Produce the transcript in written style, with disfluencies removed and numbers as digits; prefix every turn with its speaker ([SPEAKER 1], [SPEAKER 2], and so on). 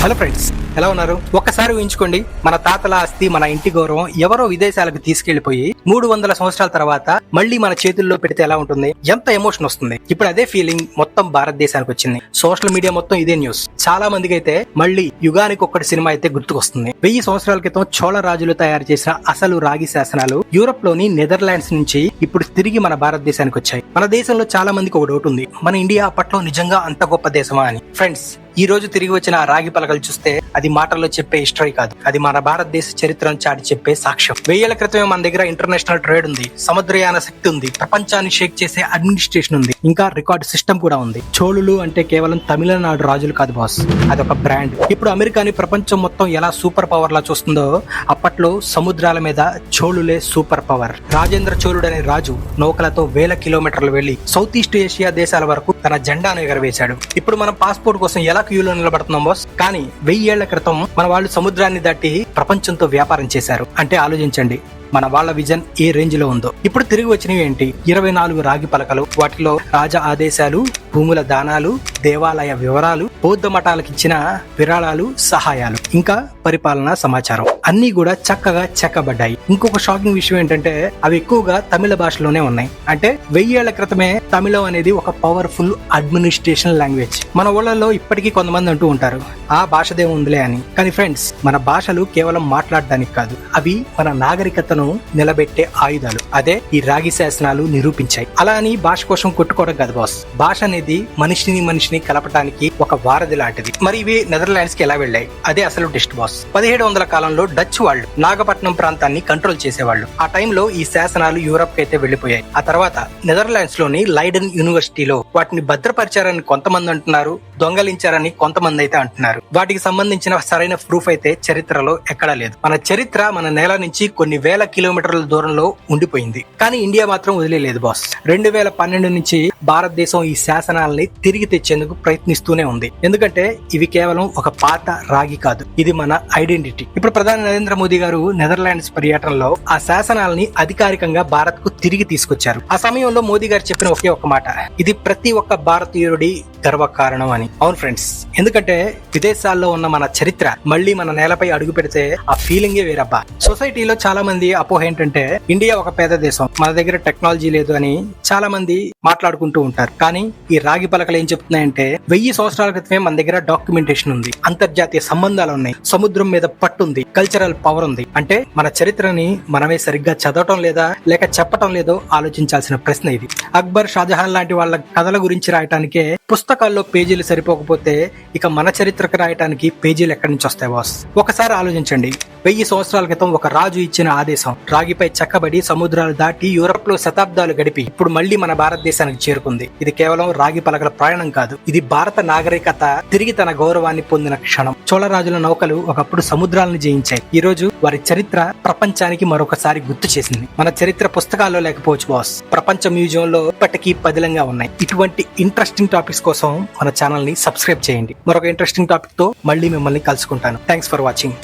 [SPEAKER 1] Hello friends, ఎలా ఉన్నారు? ఒక్కసారి ఊహించుకోండి, మన తాతల ఆస్తి, మన ఇంటి గౌరవం ఎవరో విదేశాలకు తీసుకెళ్లిపోయి 300 సంవత్సరాల తర్వాత మళ్ళీ మన చేతుల్లో పెడితే ఎలా ఉంటుంది? ఎంత ఎమోషన్ వస్తుంది? ఇప్పుడు అదే ఫీలింగ్ మొత్తం భారతదేశానికి వచ్చింది. సోషల్ మీడియా మొత్తం ఇదే న్యూస్. చాలా మందికి అయితే మళ్ళీ యుగానికి ఒక్కటి సినిమా అయితే గుర్తుకొస్తుంది. 1000 సంవత్సరాల క్రితం చోళ రాజులు తయారు చేసిన అసలు రాగి శాసనాలు యూరప్ లోని నెదర్లాండ్స్ నుంచి ఇప్పుడు తిరిగి మన భారతదేశానికి వచ్చాయి. మన దేశంలో చాలా మందికి ఒక డౌట్ ఉంది, మన ఇండియా అప్పట్లో నిజంగా అంత గొప్ప దేశమా అని. ఫ్రెండ్స్, ఈ రోజు తిరిగి వచ్చిన ఆ రాగి పలకలు చూస్తే అది మాటల్లో చెప్పే హిస్టరీ కాదు, అది మన భారతదేశ చరిత్రను చాటి చెప్పే సాక్ష్యం. 1000 ఏళ్ల క్రితమే మన దగ్గర ఇంటర్నేషనల్ ట్రేడ్ ఉంది, సముద్రయాన శక్తి ఉంది, ప్రపంచాన్ని షేక్ చేసే అడ్మినిస్ట్రేషన్ ఉంది, ఇంకా రికార్డు సిస్టమ్ కూడా ఉంది. చోళులు అంటే కేవలం తమిళనాడు రాజులు కాదు బాస్, అదొక బ్రాండ్. ఇప్పుడు అమెరికాని ప్రపంచం మొత్తం ఎలా సూపర్ పవర్ లా చూస్తుందో, అప్పట్లో సముద్రాల మీద చోళులే సూపర్ పవర్. రాజేంద్ర చోళుడు అనే రాజు నౌకలతో 1000 కిలోమీటర్లు వెళ్లి సౌత్ ఈస్ట్ ఏషియా దేశాల వరకు తన జెండాను ఎగరవేశాడు. ఇప్పుడు మనం పాస్పోర్ట్ కోసం ఎలా క్యూలో నిలబడుతున్నాం బాస్, కానీ 1000 ఏళ్ల క్రితం మన వాళ్ళు సముద్రాన్ని దాటి ప్రపంచంతో వ్యాపారం చేశారు. అంటే ఆలోచించండి మన వాళ్ళ విజన్ ఏ రేంజ్ లో ఉందో. ఇప్పుడు తిరిగి వచ్చినవి ఏంటి? 24 రాగి పలకలు, వాటిలో రాజా ఆదేశాలు, భూముల దానాలు, దేవాలయ వివరాలు, బౌద్ధ మఠాలకు ఇచ్చిన విరాళాలు, సహాయాలు, ఇంకా పరిపాలనా సమాచారం అన్ని కూడా చక్కగా చెక్కబడ్డాయి. ఇంకొక షాకింగ్ విషయం ఏంటంటే అవి ఎక్కువగా తమిళ భాషలోనే ఉన్నాయి. అంటే 1000 ఏళ్ల క్రితమే తమిళం అనేది ఒక పవర్ఫుల్ అడ్మినిస్ట్రేషన్ లాంగ్వేజ్. మన ఊళ్ళలో ఇప్పటికీ కొంతమంది అంటూ ఉంటారు, ఆ భాషదే ఉందిలే అని. కానీ ఫ్రెండ్స్, మన భాషలు కేవలం మాట్లాడడానికి కాదు, అవి మన నాగరికతను నిలబెట్టే ఆయుధాలు. అదే ఈ రాగి శాసనాలు నిరూపించాయి. అలా అని భాష కోసం కొట్టుకోవడం కాదు బాస్, భాష అనేది మనిషిని కలపడానికి ఒక వారధి లాంటిది. మరి ఇవి నెదర్లాండ్స్ కి ఎలా వెళ్ళాయి? అదే అసలు టెస్ట్ బాస్. 1700 కాలంలో డచ్ వాళ్ళు నాగపట్నం ప్రాంతాన్ని కంట్రోల్ చేసేవాళ్ళు. ఆ టైంలో ఈ శాసనాలు యూరప్ కి అయితే వెళ్లిపోయాయి. ఆ తర్వాత నెదర్లాండ్స్ లోని లైడెన్ యూనివర్సిటీలో వాటిని భద్రపరిచారని కొంతమంది అంటున్నారు, దొంగలించారని కొంతమంది అయితే అంటున్నారు. వాటికి సంబంధించిన సరైన ప్రూఫ్ అయితే చరిత్రలో ఎక్కడా లేదు. మన చరిత్ర మన నేల నుంచి కొన్ని వేల కిలోమీటర్ల దూరంలో ఉండిపోయింది, కానీ ఇండియా మాత్రం వదిలేదు బాస్. 2012 నుంచి భారతదేశం ఈ శాసనాలని తిరిగి తెచ్చేందుకు ప్రయత్నిస్తూనే ఉంది. ఎందుకంటే ఇవి కేవలం ఒక పాత రాగి కాదు, ఇది మన ఐడెంటిటీ. ఇప్పుడు ప్రధాని నరేంద్ర మోదీ గారు నెదర్లాండ్స్ పర్యటనలో ఆ శాసనాలని అధికారికంగా భారత్ కు తిరిగి తీసుకొచ్చారు. ఆ సమయంలో మోదీ గారు చెప్పిన ఒకే ఒక్క మాట, ఇది ప్రతి ఒక్క భారతీయుడి గర్వకారణం అని. అవును ఫ్రెండ్స్, ఎందుకంటే విదేశాల్లో ఉన్న మన చరిత్ర మళ్ళీ మన నేలపై అడుగు పెడితే ఆ ఫీలింగే వేరబ్బా. సొసైటీలో చాలా మంది అపోహ ఏంటంటే ఇండియా ఒక పేద దేశం, మన దగ్గర టెక్నాలజీ లేదు అని చాలా మంది మాట్లాడుకుంటూ ఉంటారు. కానీ ఈ రాగి పలకలు ఏం చెప్తున్నాయంటే 1000 సంవత్సరాల క్రితమే మన దగ్గర డాక్యుమెంటేషన్ ఉంది, అంతర్జాతీయ సంబంధాలు ఉన్నాయి, సముద్రం మీద పట్టుంది, కల్చరల్ పవర్ ఉంది. అంటే మన చరిత్రని మనమే సరిగ్గా చదవటం లేదా లేక చెప్పటం లేదో ఆలోచించాల్సిన ప్రశ్న ఇది. అక్బర్, షాజహాన్ లాంటి వాళ్ళ కథల గురించి రాయటానికే పుస్తకాల్లో పేజీలు సరిపోకపోతే ఇక మన చరిత్రకు రాయటానికి పేజీలు ఎక్కడి నుంచి వస్తాయి బాస్? ఒకసారి ఆలోచించండి. 1000 సంవత్సరాల క్రితం ఒక రాజు ఇచ్చిన ఆదేశం రాగిపై చెక్కబడి సముద్రాలు దాటి యూరప్ లో శతాబ్దాలు గడిపి ఇప్పుడు మళ్ళీ మన భారతదేశానికి చేరుకుంది. ఇది కేవలం రాగి పలకల ప్రయాణం కాదు, ఇది భారత నాగరికత తిరిగి తన గౌరవాన్ని పొందిన క్షణం. చోళ రాజుల నౌకలు ఒకప్పుడు సముద్రాలను జయించాయి. ఈ రోజు వారి చరిత్ర ప్రపంచానికి మరొకసారి గుర్తు చేసింది. మన చరిత్ర పుస్తకాల్లో లేకపోవచ్చు బాస్, ప్రపంచ మ్యూజియం లో ఇప్పటికీ పదిలంగా ఉన్నాయి. ఇటువంటి ఇంట్రెస్టింగ్ టాపిక్స్ కోసం మన ఛానల్ ని సబ్స్క్రైబ్ చేయండి. మరొక ఇంట్రెస్టింగ్ టాపిక్ తో మళ్ళీ మిమ్మల్ని కలుసుకుంటాను. Thanks for watching.